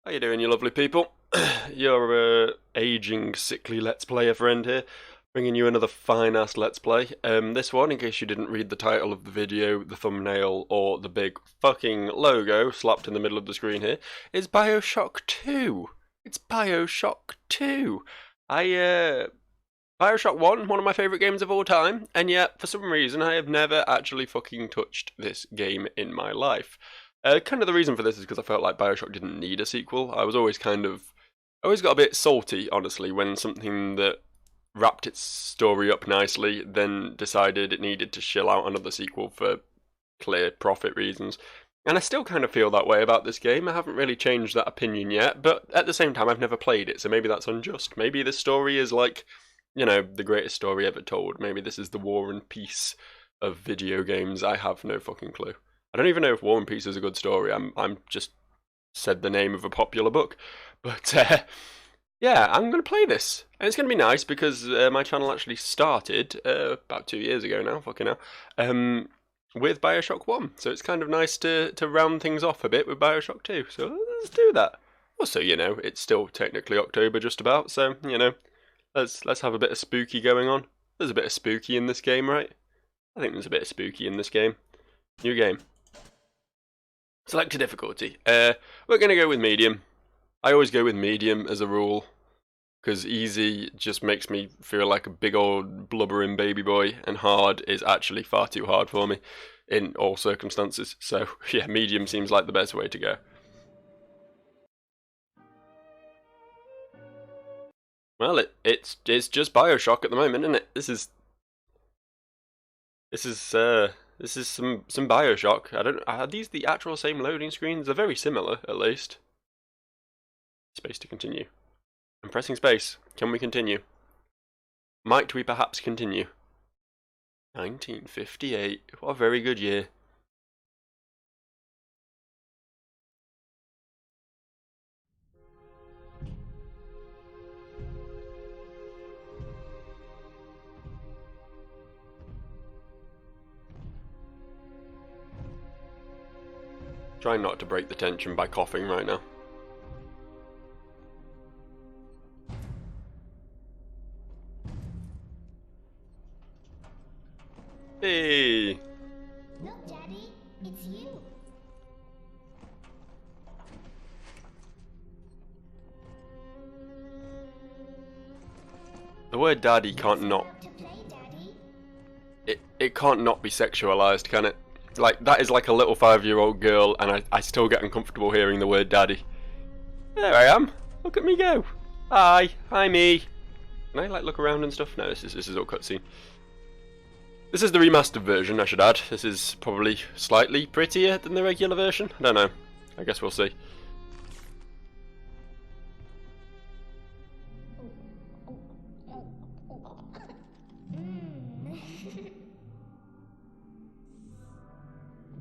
How you doing, you lovely people? Your aging, sickly Let's Player friend here, bringing you another fine-ass Let's Play. This one, in case you didn't read the title of the video, the thumbnail, or the big fucking logo slapped in the middle of the screen here, is Bioshock 2. It's Bioshock 2. Bioshock 1, one of my favourite games of all time, and yet, for some reason, I have never actually fucking touched this game in my life. Kind of the reason for this is because I felt like Bioshock didn't need a sequel. I always got a bit salty, honestly, when something that wrapped its story up nicely then decided it needed to shill out another sequel for clear profit reasons. And I still kind of feel that way about this game. I haven't really changed that opinion yet, but at the same time, I've never played it, so maybe that's unjust. Maybe this story is like, the greatest story ever told. Maybe this is the War and Peace of video games. I have no fucking clue. I don't even know if War and Peace is a good story. I'm just said the name of a popular book, but yeah, I'm gonna play this, and it's gonna be nice because my channel actually started about 2 years ago now. Fucking hell, with Bioshock 1, so it's kind of nice to round things off a bit with Bioshock 2. So let's do that. Also, it's still technically October just about, so let's have a bit of spooky going on. There's a bit of spooky in this game, right? I think there's a bit of spooky in this game. New game. Select a difficulty. We're going to go with medium. I always go with medium as a rule, because easy just makes me feel like a big old blubbering baby boy, and hard is actually far too hard for me in all circumstances. So yeah, medium seems like the best way to go. Well, it's just Bioshock at the moment, isn't it? This is some Bioshock. I don't. Are these the actual same loading screens? They're very similar, at least. Space to continue. I'm pressing space. Can we continue? Might we perhaps continue? 1958. What a very good year. Trying not to break the tension by coughing right now. Hey! Look, Daddy, it's you. The word daddy can't not... To play, Daddy. It can't not be sexualized, can it? Like, that is like a little 5-year-old girl, and I still get uncomfortable hearing the word daddy. There I am. Look at me go. Hi me. Can I, like, look around and stuff? No, this is all cutscene. This is the remastered version, I should add. This is probably slightly prettier than the regular version. I don't know. I guess we'll see.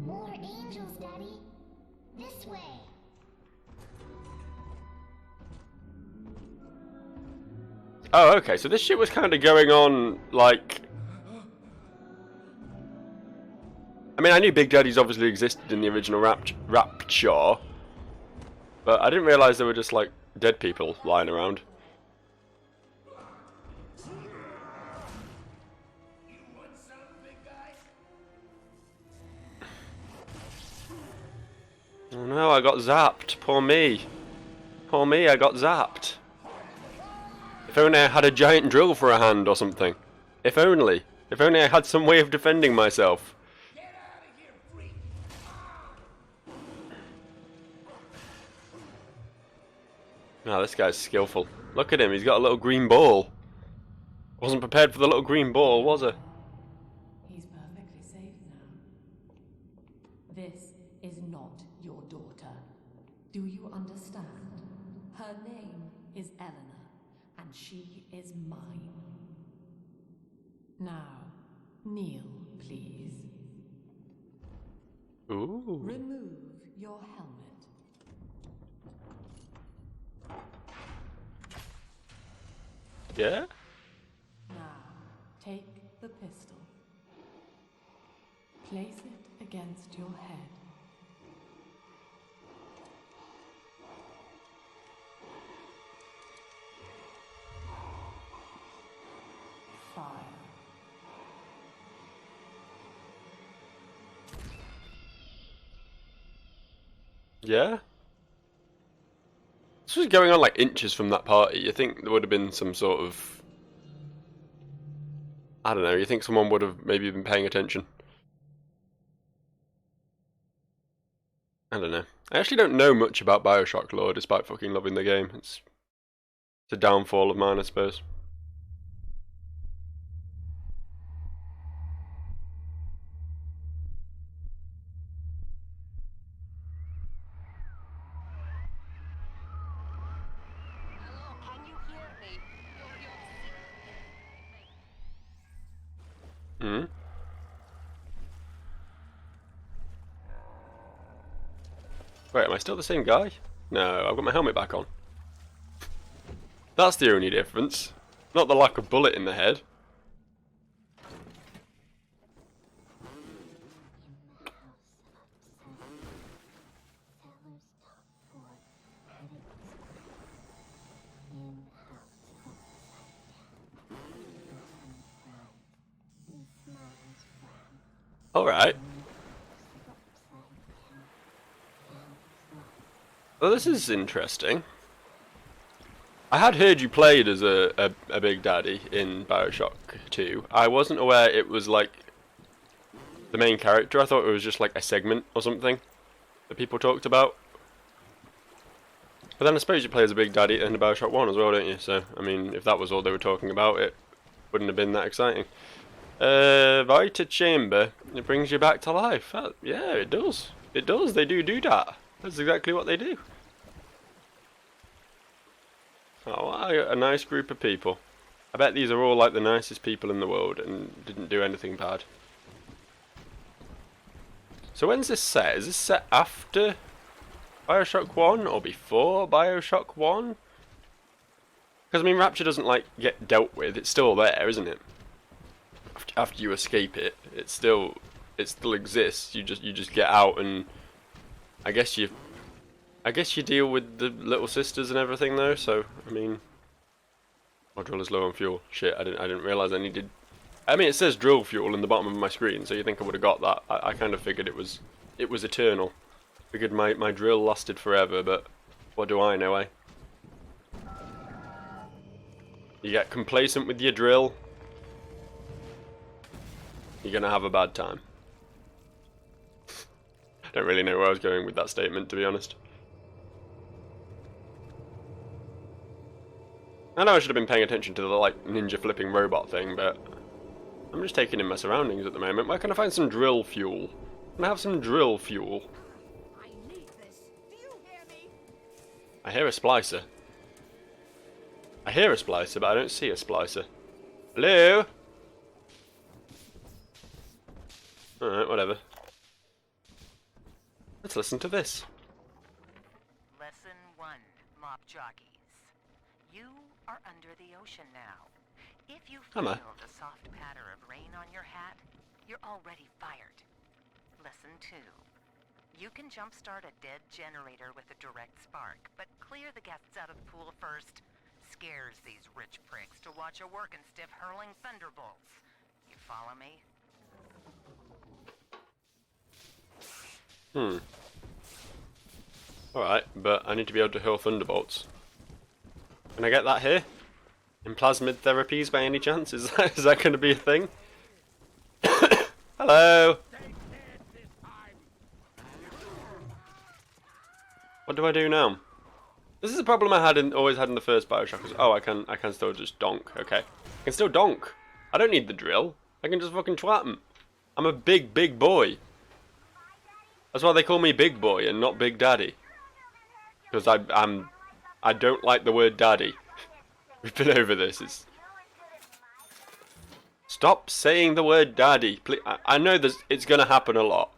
More angels, Daddy. This way. Oh, okay, so this shit was kind of going on, like... I mean, I knew Big Daddies obviously existed in the original Rapture, but I didn't realise there were just, like, dead people lying around. Oh no, I got zapped. Poor me. Poor me, I got zapped. If only I had a giant drill for a hand or something. If only. If only I had some way of defending myself. Oh, this guy's skillful. Look at him, he's got a little green ball. Wasn't prepared for the little green ball, was I? He's perfectly safe now. This is not your daughter. Do you understand? Her name is Eleanor, and she is mine. Now, kneel, please. Ooh. Remove your helmet. Yeah? Now, take the pistol. Place it against your head. Yeah? This was going on like inches from that party. You think there would have been some sort of... I don't know, you think someone would have maybe been paying attention? I don't know. I actually don't know much about Bioshock lore, despite fucking loving the game. It's a downfall of mine, I suppose. Hmm? Wait, am I still the same guy? No, I've got my helmet back on. That's the only difference. Not the lack of bullet in the head. Alright. Well, this is interesting. I had heard you played as a Big Daddy in Bioshock 2. I wasn't aware it was like the main character. I thought it was just like a segment or something that people talked about. But then I suppose you play as a Big Daddy in Bioshock 1 as well, don't you? So, I mean, if that was all they were talking about, it wouldn't have been that exciting. Vita Chamber, it brings you back to life. Yeah, it does. It does, they do that. That's exactly what they do. Oh, a nice group of people. I bet these are all like the nicest people in the world and didn't do anything bad. So when's this set? Is this set after Bioshock 1 or before Bioshock 1? Because, I mean, Rapture doesn't, like, get dealt with. It's still there, isn't it? After you escape it, it still exists. You just get out and I guess you deal with the little sisters and everything though. So I mean, my drill is low on fuel. Shit, I didn't realize I needed. I mean, it says drill fuel in the bottom of my screen, so you think I would have got that. I kind of figured it was eternal. Figured my drill lasted forever, but what do I know, eh? You get complacent with your drill, you're gonna have a bad time. Don't really know where I was going with that statement, to be honest. I know I should have been paying attention to the, like, ninja flipping robot thing, but I'm just taking in my surroundings at the moment. Where can I find some drill fuel? Can I have some drill fuel? I need this. Do you hear me? I hear a splicer. I hear a splicer, but I don't see a splicer. Hello? Alright, whatever. Let's listen to this. Lesson 1, mop jockeys. You are under the ocean now. If you feel Am I? the soft patter of rain on your hat, you're already fired. Lesson 2. You can jumpstart a dead generator with a direct spark, but clear the guests out of the pool first. Scares these rich pricks to watch a working stiff hurling thunderbolts. You follow me? Alright, but I need to be able to hurl thunderbolts. Can I get that here? In plasmid therapies by any chance? Is that going to be a thing? Hello? What do I do now? This is a problem I always had in the first Bioshock. Oh, I can still just donk. Okay, I can still donk. I don't need the drill. I can just fucking twat 'em. I'm a big boy. That's why they call me Big Boy and not Big Daddy. Because I don't like the word daddy. We've been over this. Stop saying the word daddy. Please. I know it's gonna happen a lot.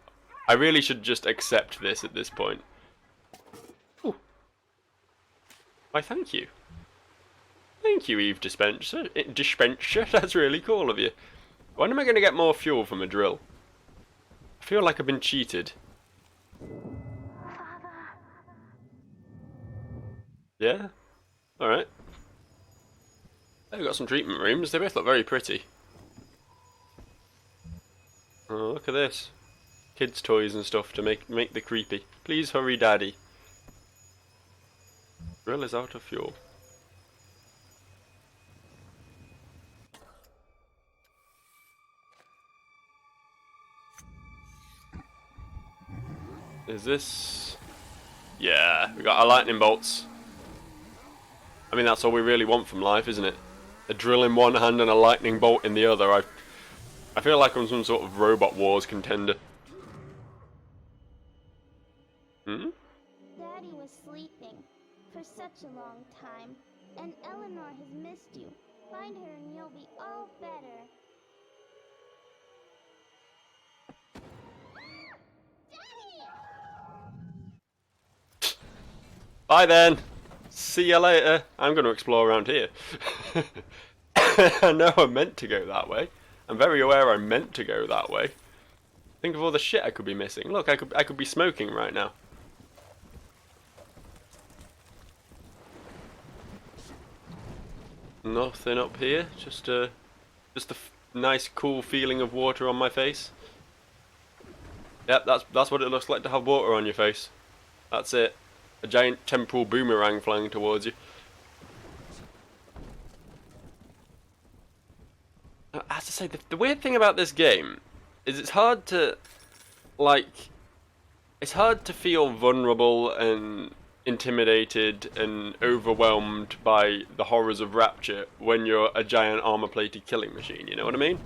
I really should just accept this at this point. Ooh. Why, thank you. Thank you, Eve Dispenser. That's really cool of you. When am I gonna get more fuel from a drill? I feel like I've been cheated. Yeah? Alright. Oh, we've got some treatment rooms. They both look very pretty. Oh, look at this. kids' toys and stuff to make the creepy. Please hurry, Daddy. Drill is out of fuel. Is this... Yeah, we got our lightning bolts. I mean, that's all we really want from life, isn't it? A drill in one hand and a lightning bolt in the other. I feel like I'm some sort of Robot Wars contender. Hmm? Daddy was sleeping for such a long time, and Eleanor has missed you. Find her and you'll be all better. Bye then. See you later. I'm going to explore around here. I know I meant to go that way. I'm very aware I meant to go that way. Think of all the shit I could be missing. Look, I could be smoking right now. Nothing up here. Just a nice, cool feeling of water on my face. Yep, that's what it looks like to have water on your face. That's it. A giant temporal boomerang flying towards you. I have to say, the weird thing about this game is it's hard to, like, it's hard to feel vulnerable and intimidated and overwhelmed by the horrors of Rapture when you're a giant armor-plated killing machine, you know what I mean?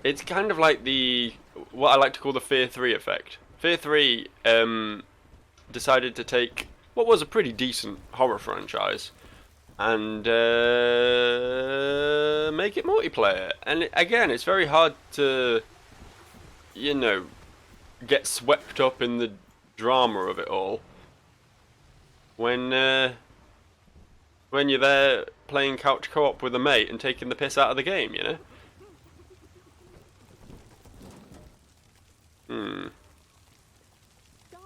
It's kind of like what I like to call the Fear 3 effect. Fear 3 decided to take what was a pretty decent horror franchise and make it multiplayer. And again, it's very hard to, you know, get swept up in the drama of it all when you're there playing couch co-op with a mate and taking the piss out of the game, you know?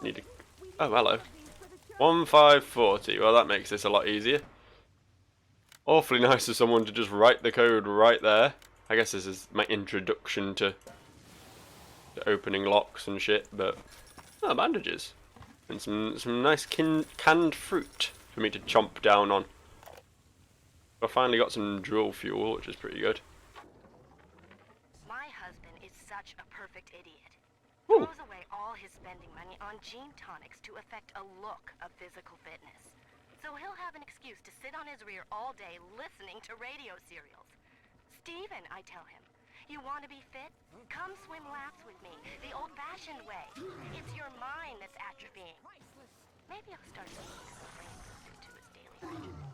Need to... Oh, hello. 1540. Well, that makes this a lot easier. Awfully nice of someone to just write the code right there. I guess this is my introduction to opening locks and shit, but... Oh, bandages. And some nice canned fruit for me to chomp down on. I finally got some drill fuel, which is pretty good. My husband is such a perfect idiot. Ooh. Throws away all his spending money on gene tonics to affect a look of physical fitness. So he'll have an excuse to sit on his rear all day listening to radio serials. Steven, I tell him, you want to be fit? Come swim laps with me, the old-fashioned way. It's your mind that's atrophying. Maybe I'll start sneaking some brain food into his daily regimen.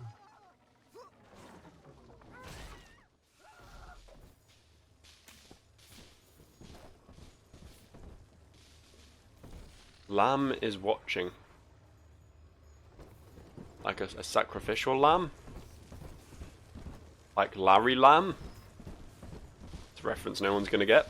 Lamb is watching. Like a sacrificial lamb? Like Larry Lamb? It's a reference no one's gonna get.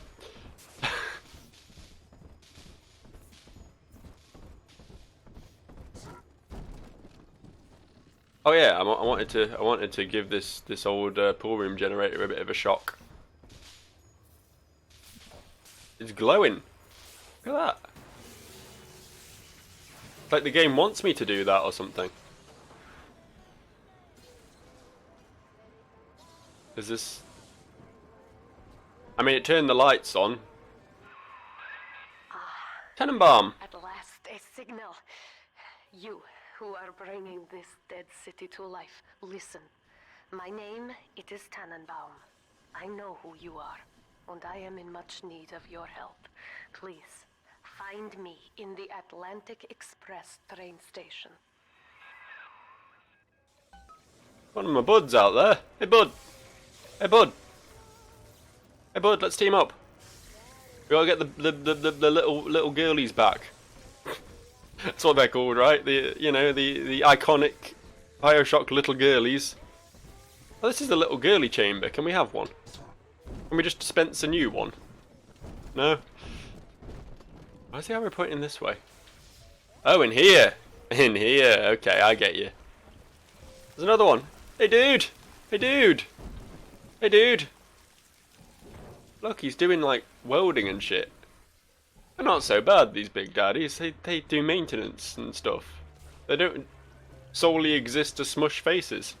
Oh yeah, I wanted to give this old pool room generator a bit of a shock. It's glowing. Look at that. It's like the game wants me to do that or something. Is this... I mean, it turned the lights on. Tenenbaum! At last, a signal. You, who are bringing this dead city to life, listen. My name, it is Tannenbaum. I know who you are, and I am in much need of your help. Please, find me in the Atlantic Express train station. One of my buds out there. Hey, bud! Hey, bud! Hey, bud, let's team up. We gotta get the little girlies back. That's what they're called, right? The iconic Bioshock little girlies. Oh, this is the little girly chamber. Can we have one? Can we just dispense a new one? No? Why is the arrow pointing this way? Oh, in here! In here. Okay, I get you. There's another one. Hey, dude! Hey, dude! Hey, dude! Look, he's doing, like, welding and shit. They're not so bad, these big daddies. They do maintenance and stuff. They don't solely exist to smush faces.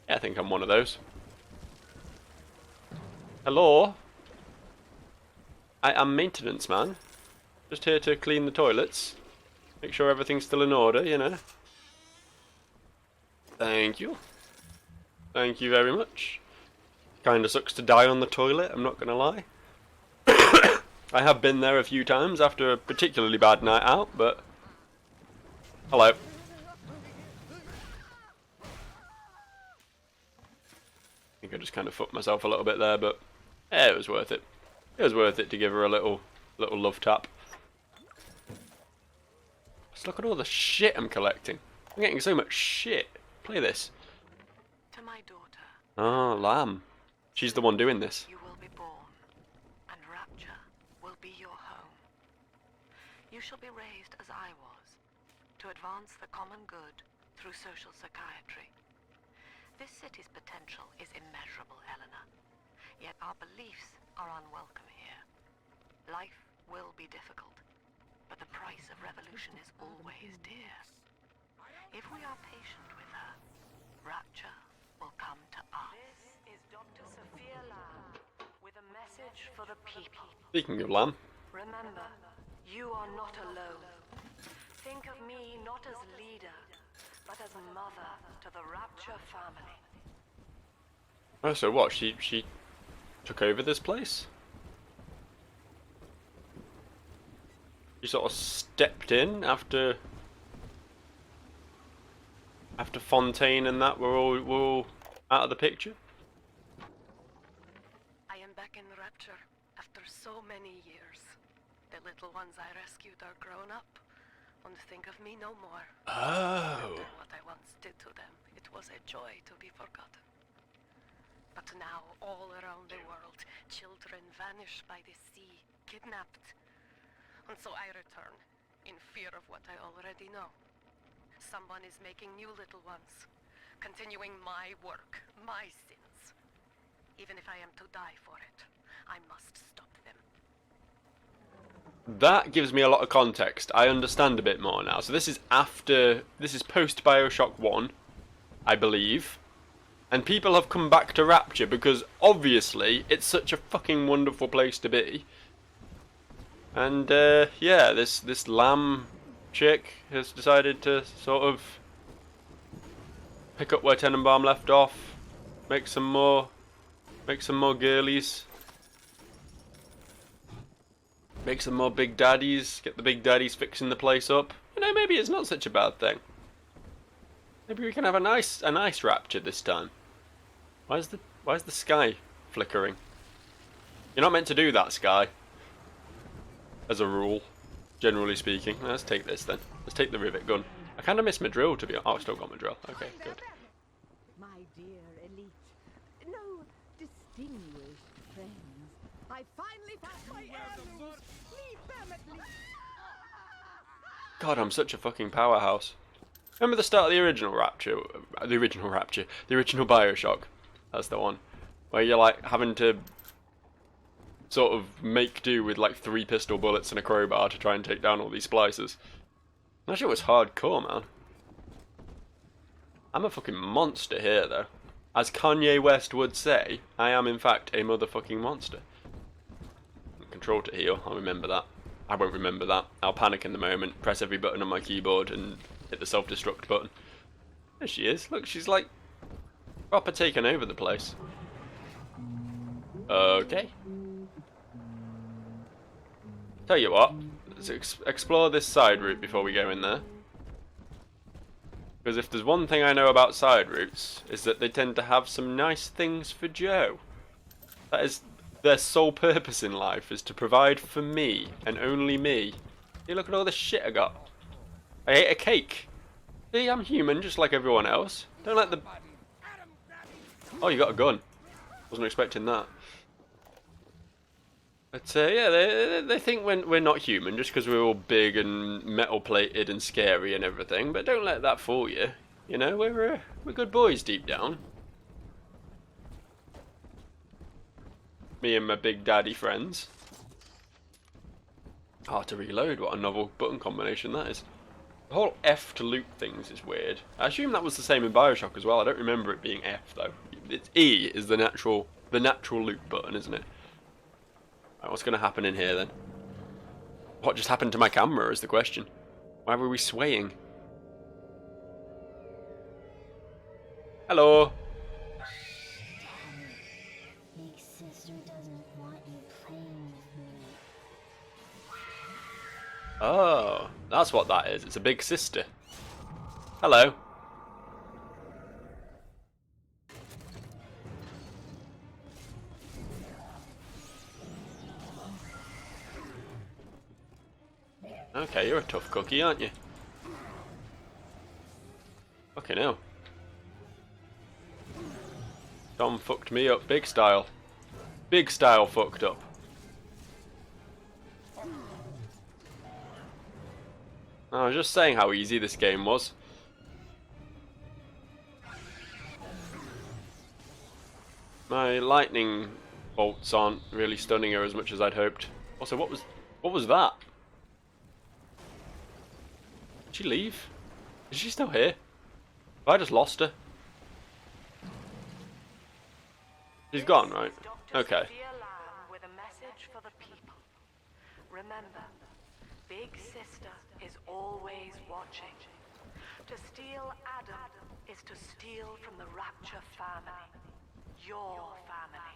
Yeah, I think I'm one of those. Hello? I am maintenance man. Just here to clean the toilets. Make sure everything's still in order, you know. Thank you. Thank you very much. Kinda sucks to die on the toilet, I'm not gonna lie. I have been there a few times after a particularly bad night out, but... Hello. I think I just kind of fucked myself a little bit there, but... Yeah, it was worth it. It was worth it to give her a little love tap. Just look at all the shit I'm collecting. I'm getting so much shit. Play this. To my daughter, Oh, Lamb. She's the one doing this. you will be born, and Rapture will be your home. You shall be raised as I was, to advance the common good through social psychiatry. This city's potential is immeasurable, Eleanor. Yet our beliefs are unwelcome here. Life will be difficult, but the price of revolution is always dear. If we are patient with her, Rapture will come to us. This is Dr. Sophia Lamb with a message for the people. Speaking of Lamb. Remember, you are not alone. Think of me not as leader, but as mother to the Rapture family. Oh, so what? She took over this place? She sort of stepped in after Fontaine and that were all out of the picture? I am back in Rapture after so many years. The little ones I rescued are grown up and think of me no more. Oh. After what I once did to them, it was a joy to be forgotten. But now, all around the world, children vanish by the sea, kidnapped. And so I return, in fear of what I already know. Someone is making new little ones, continuing my work, my sins. Even if I am to die for it, I must stop them. That gives me a lot of context. I understand a bit more now. So this is post Bioshock 1, I believe. And people have come back to Rapture because obviously it's such a fucking wonderful place to be. And yeah, this Lamb chick has decided to sort of pick up where Tenenbaum left off, make some more girlies, make some more big daddies, get the big daddies fixing the place up. You know, maybe it's not such a bad thing. Maybe we can have a nice Rapture this time. Why is the sky flickering? You're not meant to do that, Sky. As a rule, generally speaking. Let's take this then. Let's take the rivet gun. I kind of miss my drill, to be honest. Oh, I've still got my drill. Okay, good. My dear elite, no distinguished friends, I finally found my heirlooms. Leave them at least. God, I'm such a fucking powerhouse. Remember the start of the original Rapture? The original Bioshock. That's the one. Where you're like having to sort of make do with like 3 pistol bullets and a crowbar to try and take down all these splicers. That shit was hardcore, man. I'm a fucking monster here, though. As Kanye West would say, I am in fact a motherfucking monster. Control to heal, I'll remember that. I won't remember that. I'll panic in the moment, press every button on my keyboard and hit the self-destruct button. There she is. Look, she's like proper taking over the place. Okay. Tell you what, let's explore this side route before we go in there. Because if there's one thing I know about side routes, is that they tend to have some nice things for Joe. That is their sole purpose in life, is to provide for me, and only me. See, look at all the shit I got. I ate a cake. See, I'm human just like everyone else. Don't let the... Oh, you got a gun. Wasn't expecting that. But yeah, they think we're not human just because we're all big and metal plated and scary and everything. But don't let that fool you. You know, we're good boys deep down. Me and my big daddy friends. To reload, what a novel button combination that is. The whole F to loot things is weird. I assume that was the same in Bioshock as well. I don't remember it being F though. It's E is the natural loot button, isn't it? Right, what's going to happen in here then? What just happened to my camera is the question. Why were we swaying? Hello. Big sister doesn't want you playing with me. Oh, that's what that is. It's a big sister. Hello. Okay, you're a tough cookie, aren't you? Fucking hell. Tom fucked me up big style. Big style fucked up. I was just saying how easy this game was. My lightning bolts aren't really stunning her as much as I'd hoped. Also, what was that? Did she leave? Is she still here? Have I just lost her? She's gone, right? Okay. With a message for the people. Remember, Big Sister is always watching. To steal Adam is to steal from the Rapture family. Your family.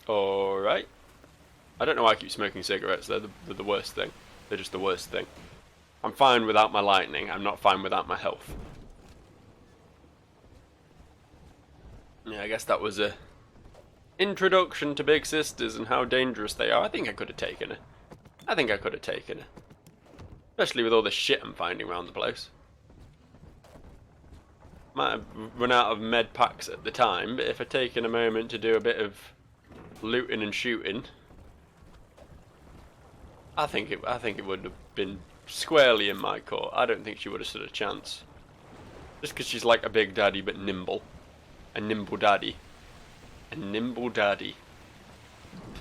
Alright. I don't know why I keep smoking cigarettes. They're the worst thing. They're just the worst thing. I'm fine without my lightning. I'm not fine without my health. Yeah, I guess that was a introduction to big sisters and how dangerous they are. I think I could have taken her. I think I could have taken her. Especially with all the shit I'm finding around the place. Might have run out of med packs at the time, but if I'd taken a moment to do a bit of looting and shooting, I think it would have been squarely in my court. I don't think she would have stood a chance. Just because she's like a big daddy but nimble. A nimble daddy. A nimble daddy.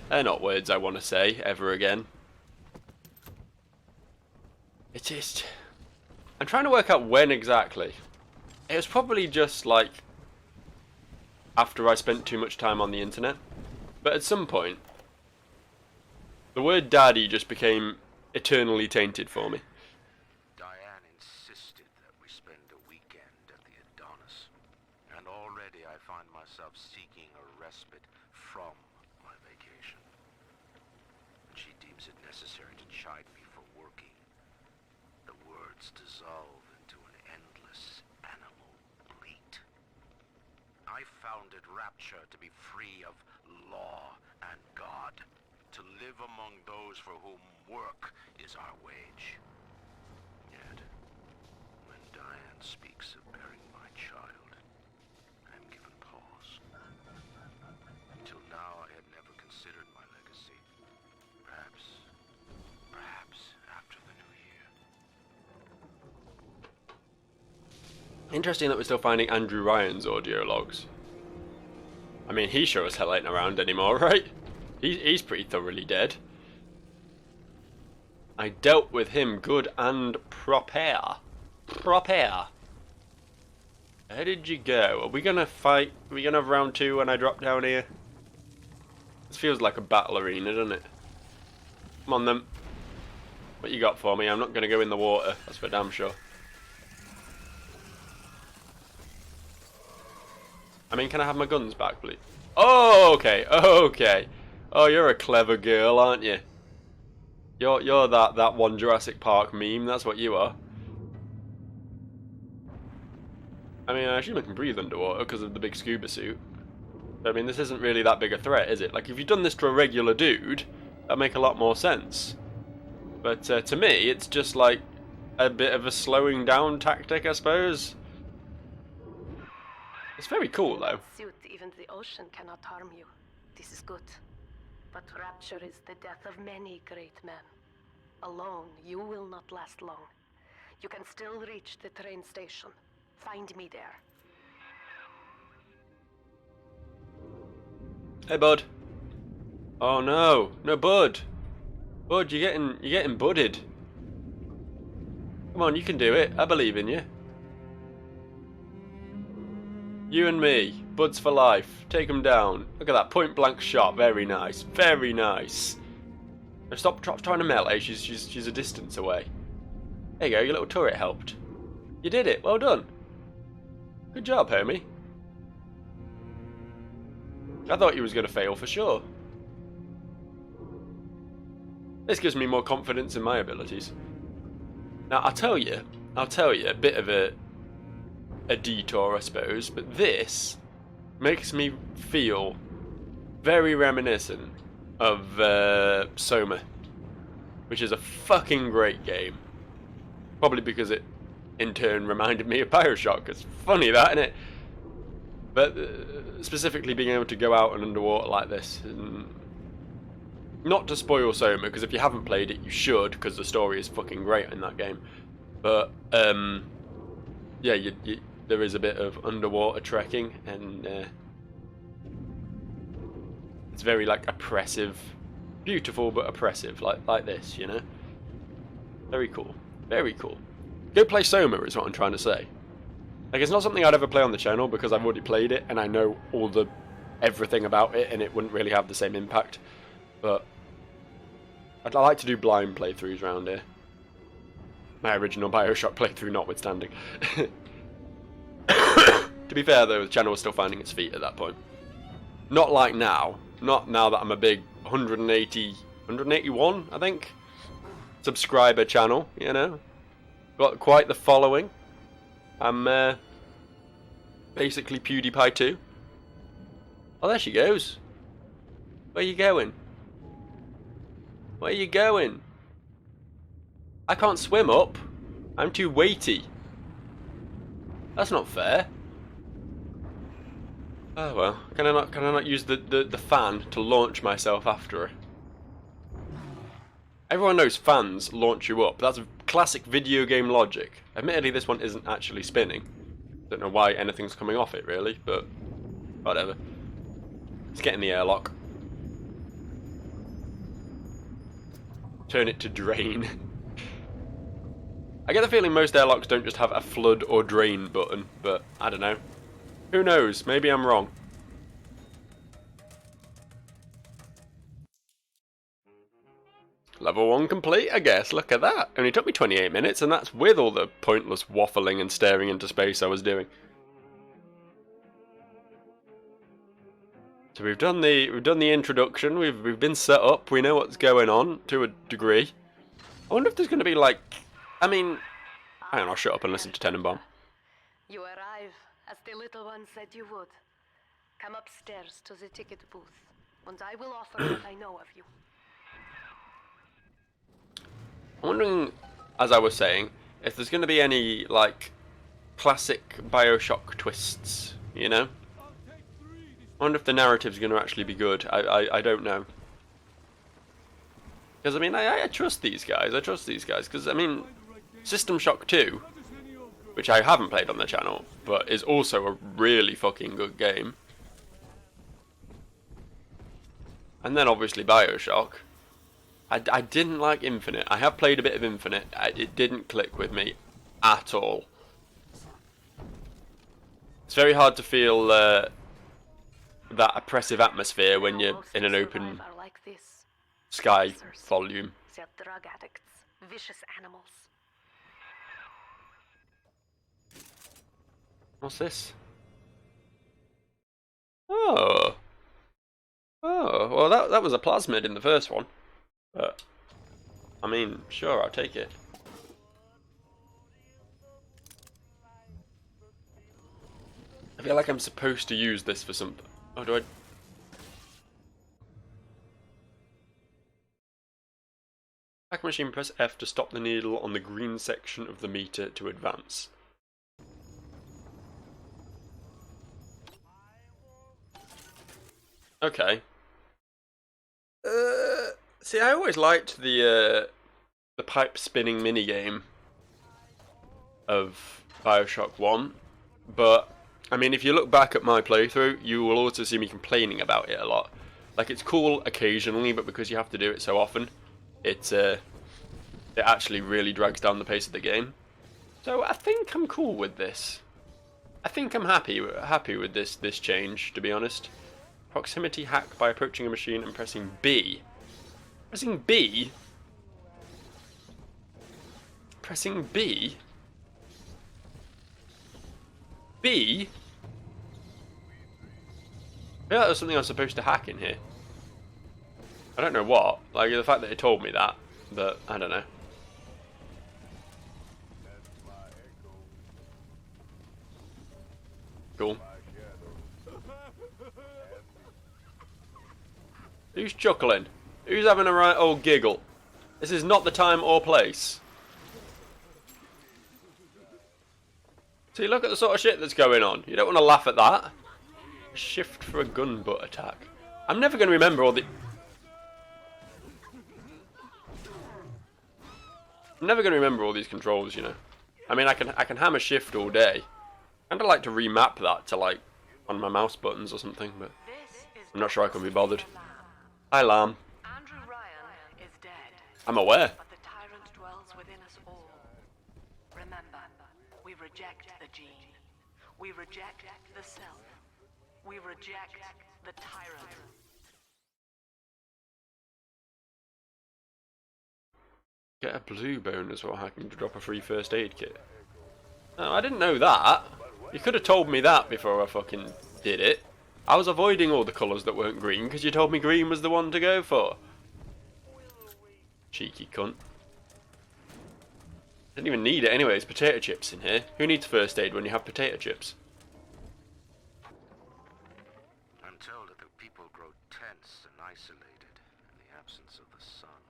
They're not words I want to say ever again. It is. I'm trying to work out when exactly. It was probably just like after I spent too much time on the internet. But at some point, the word daddy just became eternally tainted for me. Diane insisted that we spend a weekend at the Adonis, and already I find myself seeking a respite from my vacation. She deems it necessary to chide me for working. The words dissolve into an endless animal bleat. I founded Rapture to be free of law and God, to live among those for whom work is our wage. Yet, when Diane speaks of bearing my child, I am given pause. Until now, I had never considered my legacy. Perhaps after the new year. Interesting that we're still finding Andrew Ryan's audio logs. I mean, he sure as hell ain't around anymore, right? He's pretty thoroughly dead. I dealt with him good and proper. Proper. Where did you go? Are we gonna fight? Are we gonna have round 2 when I drop down here? This feels like a battle arena, doesn't it? Come on then. What you got for me? I'm not gonna go in the water, that's for damn sure. I mean, can I have my guns back, please? Oh, okay, okay. Oh, you're a clever girl, aren't you? You're that one Jurassic Park meme, that's what you are. I mean, I assume I can breathe underwater because of the big scuba suit. But, I mean, this isn't really that big a threat, is it? Like, if you'd done this to a regular dude, that'd make a lot more sense. But to me, it's just like a bit of a slowing down tactic, I suppose. It's very cool, though. Suit, even the ocean cannot harm you. This is good. But Rapture is the death of many great men. Alone, you will not last long. You can still reach the train station. Find me there. Hey, bud. Oh no, no, bud. Bud, you're getting budded. Come on, you can do it. I believe in you. You and me, buds for life. Take them down. Look at that point blank shot. Very nice. Very nice. Now stop trying to melee. She's a distance away. There you go. Your little turret helped. You did it. Well done. Good job, homie. I thought you was going to fail for sure. This gives me more confidence in my abilities. Now, I'll tell you, a bit of a detour, I suppose, but this makes me feel very reminiscent of Soma, which is a fucking great game. Probably because it, in turn, reminded me of Bioshock. It's funny that, isn't it? But specifically being able to go out and underwater like this, and not to spoil Soma, because if you haven't played it, you should, because the story is fucking great in that game. But yeah, there is a bit of underwater trekking, and it's very like oppressive, beautiful but oppressive, like this, you know. Very cool, very cool. Go play Soma is what I'm trying to say. Like, it's not something I'd ever play on the channel because I've already played it and I know everything about it, and it wouldn't really have the same impact. But I'd like to do blind playthroughs around here. My original Bioshock playthrough notwithstanding. To be fair though, the channel was still finding its feet at that point. Not like now. Not now that I'm a big 181, I think, subscriber channel, you know. Got quite the following. I'm basically PewDiePie 2. Oh, there she goes. Where you going? Where you going? I can't swim up. I'm too weighty. That's not fair. Oh well. Can I not use the fan to launch myself after her? Everyone knows fans launch you up. That's classic video game logic. Admittedly, this one isn't actually spinning. Don't know why anything's coming off it, really, but whatever. Let's get in the airlock. Turn it to drain. I get the feeling most airlocks don't just have a flood or drain button, but I don't know. Who knows? Maybe I'm wrong. Level 1 complete, I guess. Look at that. Only took me 28 minutes, and that's with all the pointless waffling and staring into space I was doing. So we've done the introduction. We've been set up. We know what's going on to a degree. I wonder if there's going to be like, I mean, hang on, I'll shut up and listen to Tenenbaum. You arrive, as the little one said you would. Come upstairs to the ticket booth, and I will offer what I know of you. I'm wondering, as I was saying, if there's going to be any, like, classic Bioshock twists, you know? I wonder if the narrative's going to actually be good. I don't know. Because, I mean, I trust these guys. Because, I mean, System Shock 2, which I haven't played on the channel, but is also a really fucking good game. And then, obviously, Bioshock. I didn't like Infinite. I have played a bit of Infinite. It didn't click with me at all. It's very hard to feel that oppressive atmosphere when you're in an open sky volume. They're drug addicts, vicious animals. What's this? Oh. Oh, well that was a plasmid in the first one. But, I mean, sure, I'll take it. I feel like I'm supposed to use this for something. Oh, do I? Back machine, press F to stop the needle on the green section of the meter to advance. Okay. See, I always liked the pipe spinning minigame of Bioshock 1, but I mean, if you look back at my playthrough, you will also see me complaining about it a lot. Like, it's cool occasionally, but because you have to do it so often, it actually really drags down the pace of the game. So I think I'm cool with this. I think I'm happy with this change, to be honest. Proximity hack by approaching a machine and pressing B. Pressing B? Pressing B? B? I feel like there's something I'm supposed to hack in here. I don't know what. Like, the fact that it told me that, but I don't know. Cool. Who's chuckling? Who's having a right old giggle? This is not the time or place. See, look at the sort of shit that's going on. You don't want to laugh at that. Shift for a gun butt attack. I'm never going to remember all the... I'm never going to remember all these controls, you know. I mean, I can hammer shift all day. I'd like to remap that to, like, on my mouse buttons or something, but I'm not sure I can be bothered. Hi, Lamb. Andrew Ryan is dead. I'm aware. But the tyrant dwells within us all. Remember, we reject the gene. We reject the self. We reject the tyrant. Get a blue bonus while hacking to drop a free first aid kit. No, I didn't know that. You could have told me that before I fucking did it. I was avoiding all the colours that weren't green because you told me green was the one to go for. Cheeky cunt. Didn't even need it anyway, it's potato chips in here. Who needs first aid when you have potato chips? I'm told that the people grow tense and isolated in the absence of the sun.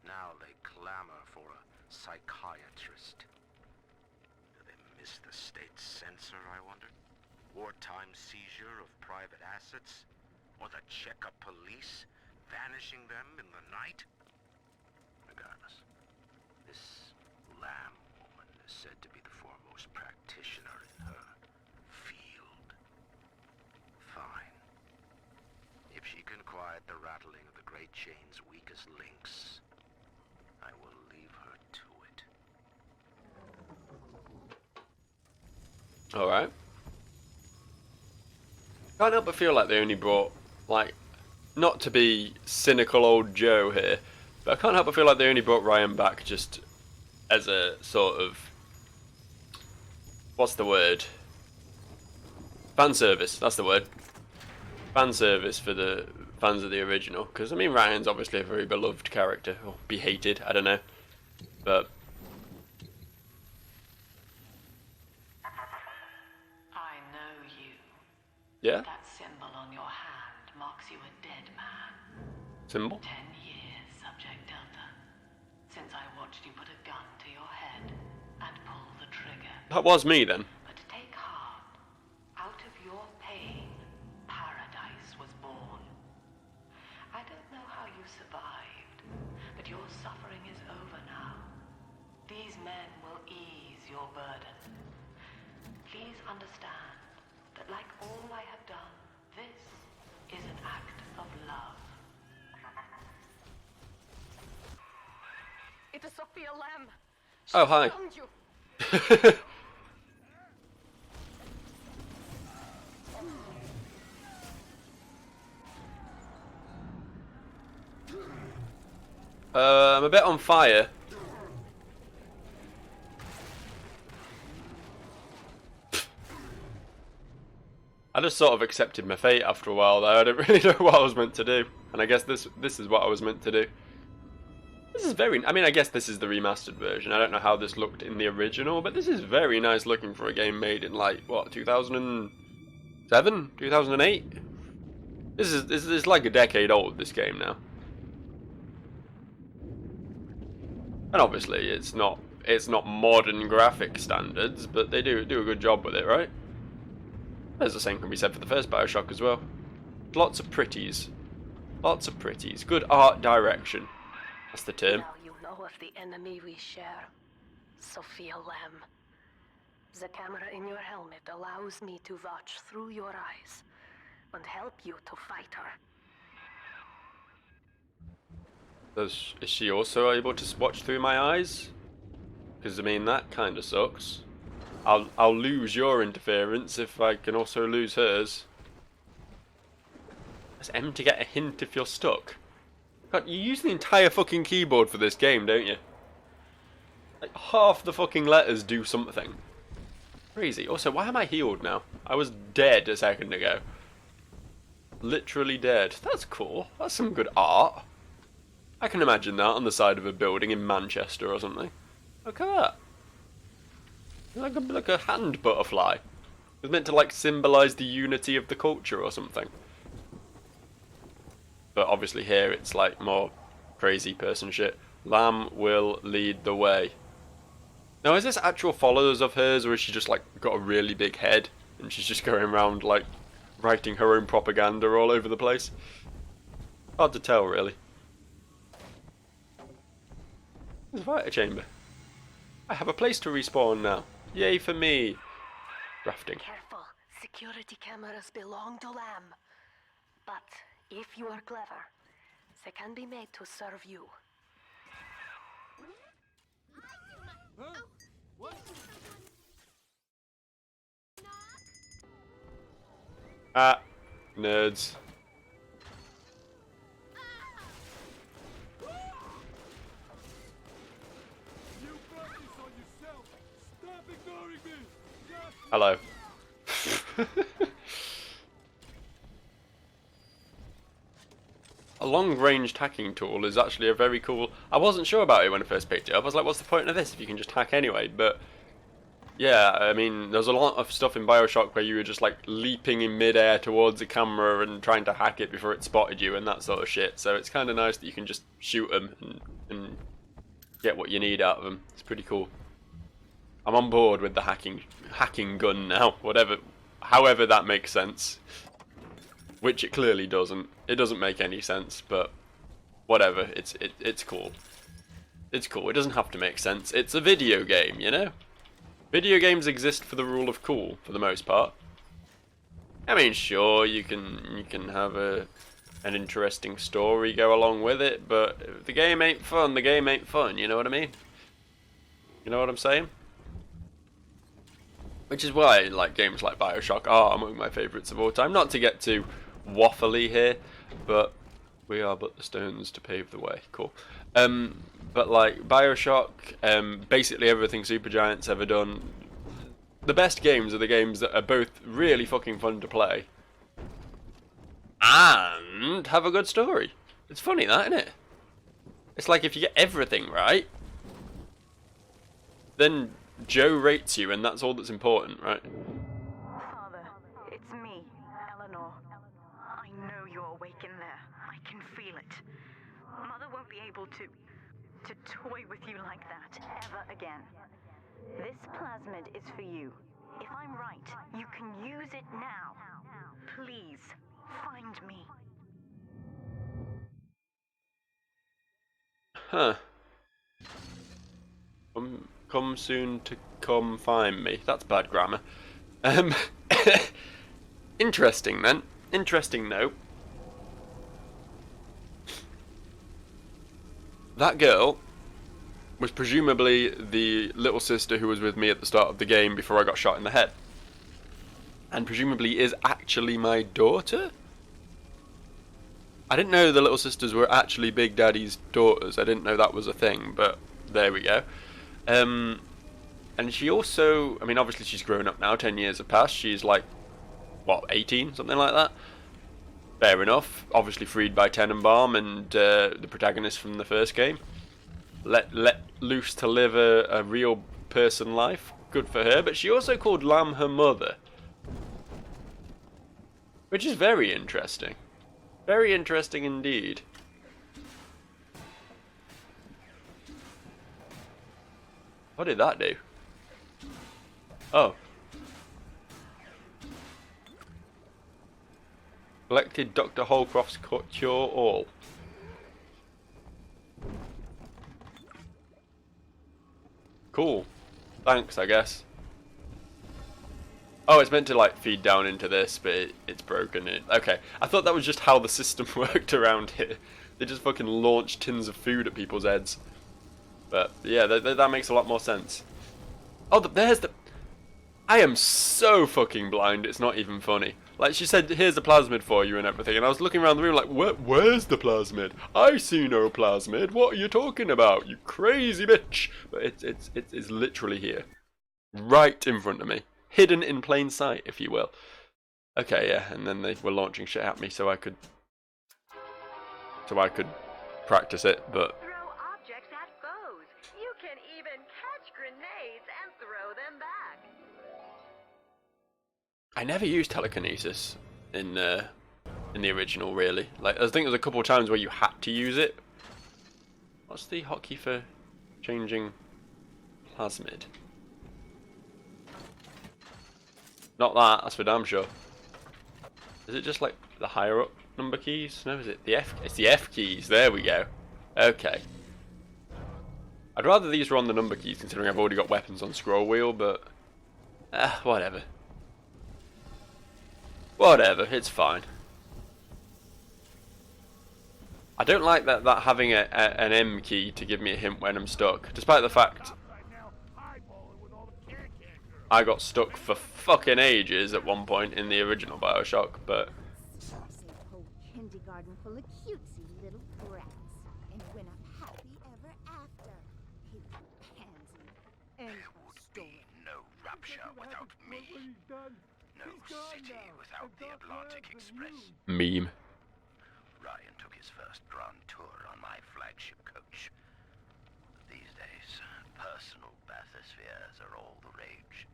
Now they clamor for a psychiatrist. Do they miss the state censor, I wonder? Wartime seizure of private assets? Or the Cheka police vanishing them in the night? Regardless, this Lamb woman is said to be the foremost practitioner in her field. Fine. If she can quiet the rattling of the Great Chain's weakest links, I will leave her to it. Alright. Can't help but feel like they only brought, like, not to be cynical old Joe here, but I can't help but feel like they only brought Ryan back just as a sort of, what's the word? Fan service, that's the word. Fan service for the fans of the original, because I mean Ryan's obviously a very beloved character, or be hated, I don't know, but... I know you. Yeah? That symbol on your hand marks you a dead man. Symbol? 10 years, Subject Delta. Since I watched you put a gun to your head and pull the trigger. That was me then. But take heart. Out of your pain, paradise was born. I don't know how you survived, but your suffering is over now. These men will ease your burden. Please understand that like all I have done, this is an act of love. It is Sophia Lamb. Oh, hi. Found you. I'm a bit on fire. I just sort of accepted my fate after a while though. I didn't really know what I was meant to do. And I guess this is what I was meant to do. This is very... I mean, I guess this is the remastered version. I don't know how this looked in the original, but this is very nice looking for a game made in, like, what, 2007? 2008? This is like a decade old, this game now. And obviously, it's not modern graphic standards, but they do a good job with it, right? As the same can be said for the first Bioshock as well. Lots of pretties. Lots of pretties. Good art direction. That's the term. Now you know of the enemy we share, Sophia Lamb. The camera in your helmet allows me to watch through your eyes and help you to fight her. Is she also able to watch through my eyes? Because I mean that kind of sucks. I'll lose your interference if I can also lose hers. Press M to get a hint if you're stuck. God, you use the entire fucking keyboard for this game, don't you? Like half the fucking letters do something. Crazy. Also, why am I healed now? I was dead a second ago. Literally dead. That's cool. That's some good art. I can imagine that on the side of a building in Manchester or something. Look at that. Like a hand butterfly. It's meant to like symbolise the unity of the culture or something. But obviously here it's like more crazy person shit. Lamb will lead the way. Now is this actual followers of hers, or is she just like got a really big head and she's just going around like writing her own propaganda all over the place? Hard to tell really. There's a fighter chamber. I have a place to respawn now. Yay for me. Drafting. Careful. Security cameras belong to Lamb. But if you are clever, they can be made to serve you. Ah, nerds. Hello. A long-range hacking tool is actually a very cool... I wasn't sure about it when I first picked it up. I was like, what's the point of this if you can just hack anyway? But yeah, I mean, there's a lot of stuff in Bioshock where you were just like leaping in mid-air towards a camera and trying to hack it before it spotted you and that sort of shit. So it's kind of nice that you can just shoot them and get what you need out of them. It's pretty cool. I'm on board with the hacking gun now, however that makes sense. Which it clearly doesn't. It doesn't make any sense, but whatever. It's cool. It's cool. It doesn't have to make sense. It's a video game, you know? Video games exist for the rule of cool, for the most part. I mean, sure, you can have an interesting story go along with it, but if the game ain't fun, the game ain't fun, you know what I mean? You know what I'm saying? Which is why like games like Bioshock are among my favourites of all time. Not to get too waffly here, but we are but the stones to pave the way. Cool. But like Bioshock, basically everything Supergiant's ever done. The best games are the games that are both really fucking fun to play and have a good story. It's funny that, isn't it? It's like if you get everything right, then Joe rates you, and that's all that's important, right? Father, it's me, Eleanor. I know you're awake in there. I can feel it. Mother won't be able to toy with you like that ever again. This plasmid is for you. If I'm right, you can use it now. Please, find me. Huh. Come soon to come find me. That's bad grammar. Interesting then. Interesting note. That girl was presumably the little sister who was with me at the start of the game before I got shot in the head. And presumably is actually my daughter? I didn't know the little sisters were actually Big Daddy's daughters. I didn't know that was a thing, but there we go. And she also, I mean, obviously she's grown up now, 10 years have passed. She's like, what, 18? Something like that? Fair enough. Obviously freed by Tenenbaum and the protagonist from the first game. Let loose to live a real person life. Good for her. But she also called Lamb her mother. Which is very interesting. Very interesting indeed. What did that do? Oh. Collected Dr. Holcroft's Cure All. Cool. Thanks, I guess. Oh, it's meant to like feed down into this, but it's broken. Okay, I thought that was just how the system worked around here. They just fucking launch tins of food at people's heads. But yeah, that makes a lot more sense. Oh, there's the... I am so fucking blind, it's not even funny. Like, she said, here's the plasmid for you and everything, and I was looking around the room like, where's the plasmid? I see no plasmid, what are you talking about, you crazy bitch? But it's literally here. Right in front of me. Hidden in plain sight, if you will. Okay, yeah, and then they were launching shit at me so I could practice it, but... Throw objects at foes. You can even catch grenades and throw them back. I never used telekinesis in the original, really. Like, I think there was a couple of times where you had to use it. What's the hotkey for changing plasmid? Not that, that's for damn sure. Is it just like the higher up number keys? No, is it the F? It's the F keys, there we go. Okay. I'd rather these were on the number keys considering I've already got weapons on scroll wheel, but... whatever. Whatever, it's fine. I don't like that having an M key to give me a hint when I'm stuck, despite the fact I got stuck for fucking ages at one point in the original Bioshock, but... Kindergarten full of cutesy little brats, and went up happy ever after. His pansy. There would be no rapture without me. No city without the Atlantic Express. Meme. Ryan took his first grand tour on my flagship coach. These days, personal bathyspheres are all the rage.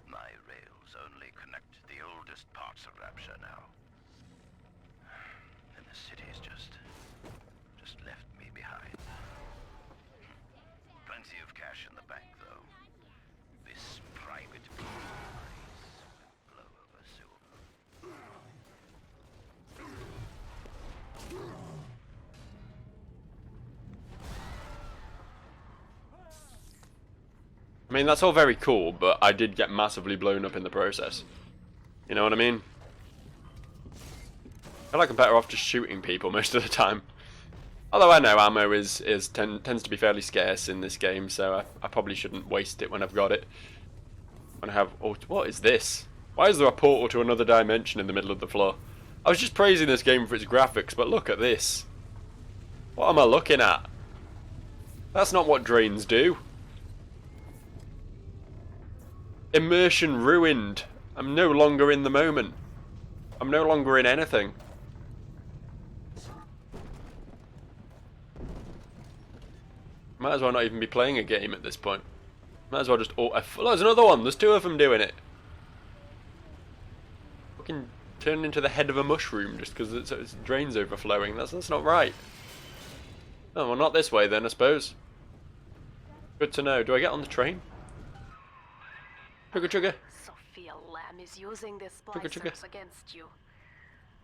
My rails only connect the oldest parts of Rapture now. And the city's just left me behind. Plenty of cash in the bank, though. This private price will blow over silver. I mean, that's all very cool, but I did get massively blown up in the process. You know what I mean? I feel like I'm better off just shooting people most of the time. Although I know ammo tends to be fairly scarce in this game, so I probably shouldn't waste it when I've got it. When I have... Oh, what is this? Why is there a portal to another dimension in the middle of the floor? I was just praising this game for its graphics, but look at this. What am I looking at? That's not what drains do. Immersion ruined. I'm no longer in the moment. I'm no longer in anything. Might as well not even be playing a game at this point. Might as well just... Oh, there's another one. There's two of them doing it. Fucking turn into the head of a mushroom just because its drain's overflowing. That's not right. Oh, well, not this way then, I suppose. Good to know. Do I get on the train? Trigger. Sophia Lamb is using the Trigger. splicers against you.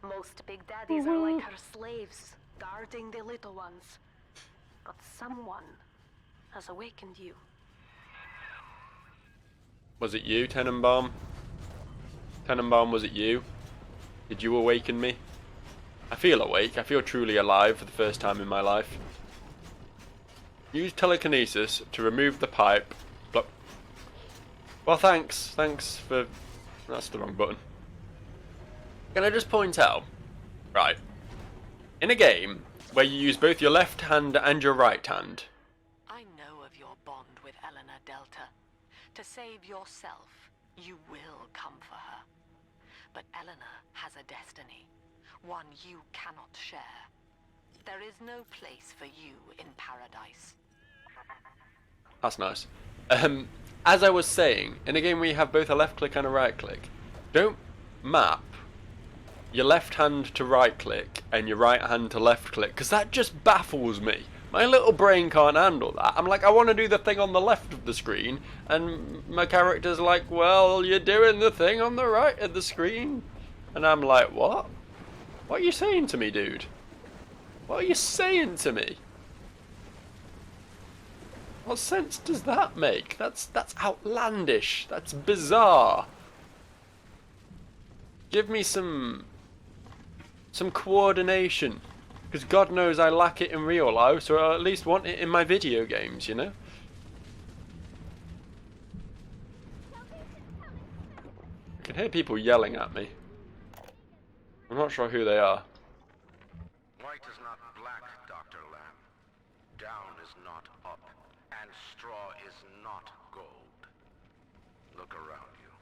Most big daddies are like her slaves, guarding the little ones. But someone has awakened you. Was it you, Tenenbaum? Tenenbaum, was it you? Did you awaken me? I feel awake. I feel truly alive for the first time in my life. Use telekinesis to remove the pipe. Well, thanks. Thanks for... That's the wrong button. Can I just point out... Right. In a game where you use both your left hand and your right hand... I know of your bond with Eleanor Delta. To save yourself, you will come for her. But Eleanor has a destiny, one you cannot share. There is no place for you in paradise. That's nice. As I was saying, in a game where you have both a left click and a right click, don't map your left hand to right click and your right hand to left click, because that just baffles me. My little brain can't handle that. I'm like, I want to do the thing on the left of the screen, and my character's like, well, you're doing the thing on the right of the screen. And I'm like, what? What are you saying to me, dude? What are you saying to me? What sense does that make? That's outlandish. That's bizarre. Give me some coordination. Because God knows I lack it in real life, so I at least want it in my video games, you know? I can hear people yelling at me. I'm not sure who they are. White is not black, Dr. Lamb. Down is not up, and straw is not gold. Look around you.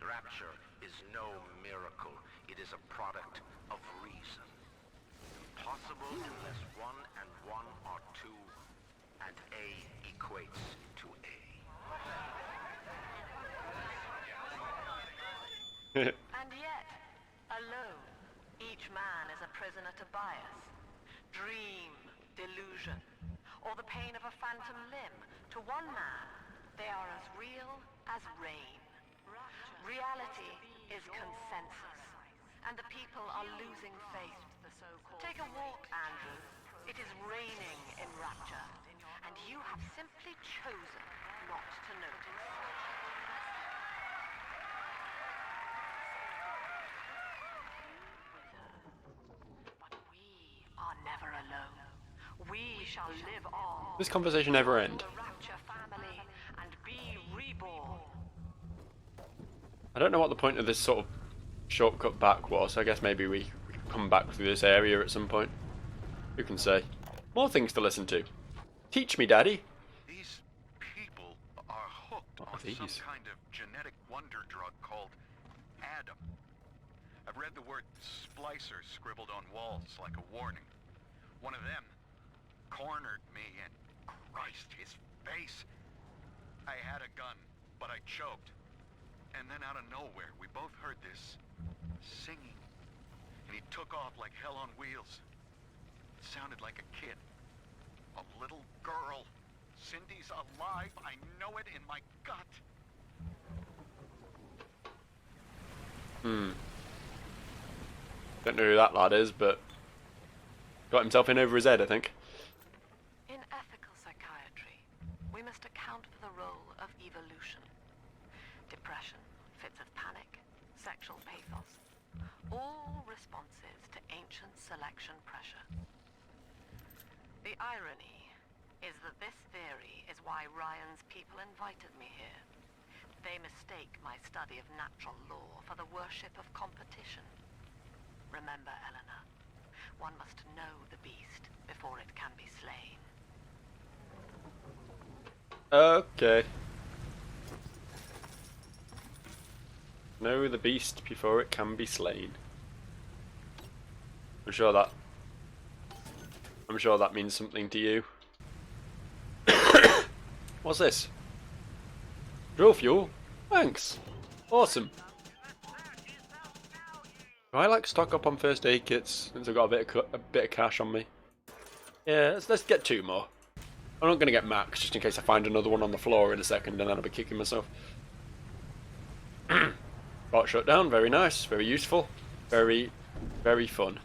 Rapture is no miracle. It is a product of reason. Possible unless 1 and 1 are 2, and A equates to A. And yet, alone, each man is a prisoner to bias, dream, delusion, or the pain of a phantom limb. To one man, they are as real as rain. Reality is consensus, and the people are losing faith. Take a walk, Andrew. It is raining in Rapture, and you have simply chosen not to notice. But we are never alone. We shall live on. This conversation never end. The Rapture family and be reborn. I don't know what the point of this sort of shortcut back was. I guess maybe we can come back through this area at some point. Who can say? More things to listen to. Teach me, Daddy. These people are hooked on some kind of genetic wonder drug called Adam. I've read the word splicer scribbled on walls like a warning. One of them cornered me and Christ, his face. I had a gun, but I choked. And then out of nowhere, we both heard this singing. And he took off like hell on wheels. It sounded like a kid. A little girl. Cindy's alive. I know it in my gut. Don't know who that lad is, but got himself in over his head, I think. In ethical psychiatry, we must account for the role of evolution. Depression, fits of panic, sexual pathos, all responses to ancient selection pressure. The irony is that this theory is why Ryan's people invited me here. They mistake my study of natural law for the worship of competition. Remember, Eleanor, one must know the beast before it can be slain. Okay. Know the beast before it can be slain. I'm sure that means something to you. What's this? Drill fuel? Thanks. Awesome. Do I like stock up on first aid kits since I've got a bit of cash on me? Yeah, let's get 2 more. I'm not gonna get max just in case I find another one on the floor in a second and then I'll be kicking myself. Bot shut down, very nice, very useful, very, very fun.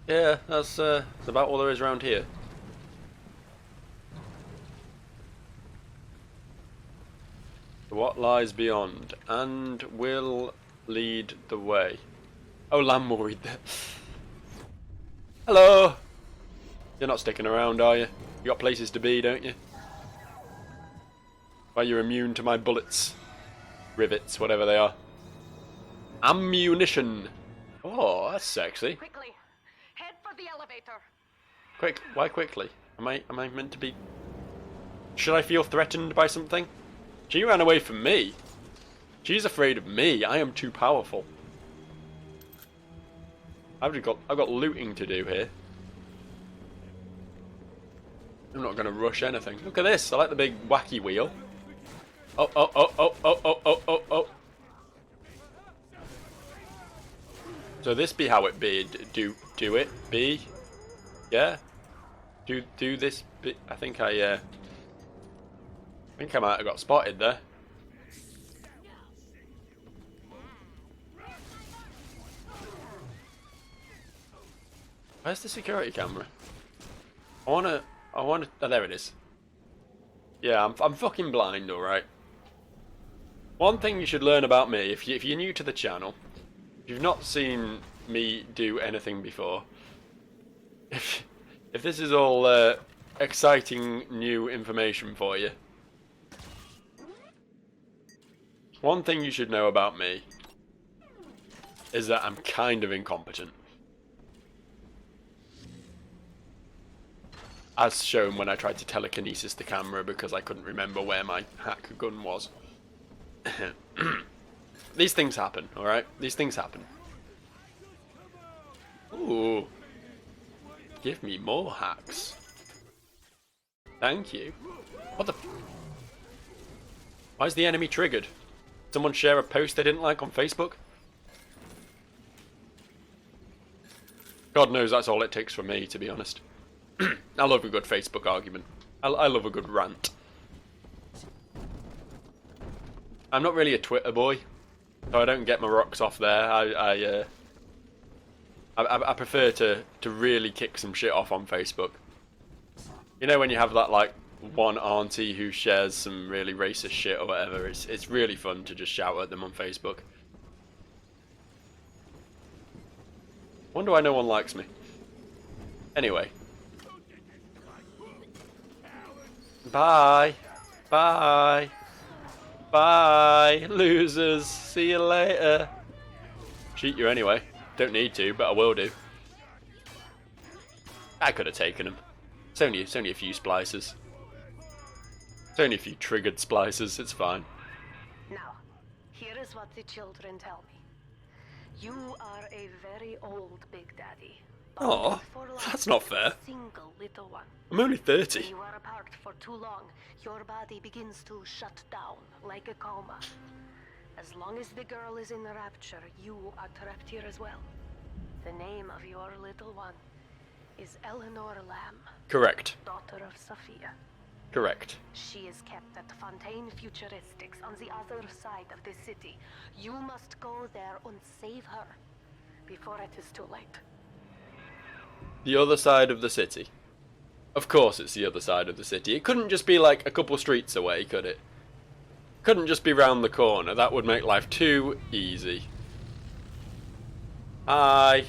Yeah, that's about all there is around here. What lies beyond, and will lead the way. Oh, Lamb will read that. Hello! You're not sticking around, are you? You got places to be, don't you? Well, you're immune to my bullets. Rivets, whatever they are. Ammunition! Oh, that's sexy. Quickly, head for the elevator. Quick, why quickly? Am I meant to be... Should I feel threatened by something? She ran away from me. She's afraid of me. I am too powerful. I've got looting to do here. I'm not going to rush anything. Look at this. I like the big wacky wheel. Oh, oh, oh, oh, oh, oh, oh, oh, oh. So this be how it be. Do it be. Yeah. Do this bit. I think I might have got spotted there. Where's the security camera? I wanna. Oh, there it is. Yeah, I'm fucking blind, alright. One thing you should learn about me, if you're new to the channel, if you've not seen me do anything before, if this is all exciting new information for you, one thing you should know about me is that I'm kind of incompetent. As shown when I tried to telekinesis the camera because I couldn't remember where my hack gun was. These things happen, alright? These things happen. Ooh. Give me more hacks. Thank you. What the... Why is the enemy triggered? Someone share a post they didn't like on Facebook? God knows that's all it takes for me, to be honest. I love a good Facebook argument. I love a good rant. I'm not really a Twitter boy, so I don't get my rocks off there. I prefer to really kick some shit off on Facebook. You know when you have that like one auntie who shares some really racist shit or whatever, it's really fun to just shout at them on Facebook. Wonder why no one likes me. Anyway. Bye. Bye. Bye, losers. See you later. Cheat you anyway. Don't need to, but I will do. I could have taken him. It's only a few splices. It's only a few triggered splices. It's fine. Now, here is what the children tell me. You are a very old Big Daddy. Oh, that's not fair. Single little one. I'm only 30. When you are apart for too long, your body begins to shut down like a coma. As long as the girl is in the rapture, you are trapped here as well. The name of your little one is Eleanor Lamb. Correct. Daughter of Sophia. Correct. She is kept at Fontaine Futuristics on the other side of the city. You must go there and save her before it is too late. The other side of the city. Of course it's the other side of the city. It couldn't just be like a couple streets away, could it? Couldn't just be round the corner. That would make life too easy. Hi.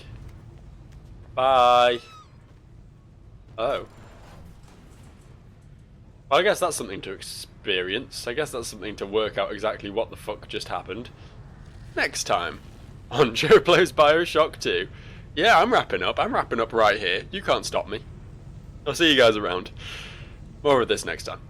Bye. Oh. Well, I guess that's something to experience. I guess that's something to work out exactly what the fuck just happened. Next time on Joe Plays Bioshock 2. Yeah, I'm wrapping up. I'm wrapping up right here. You can't stop me. I'll see you guys around. More of this next time.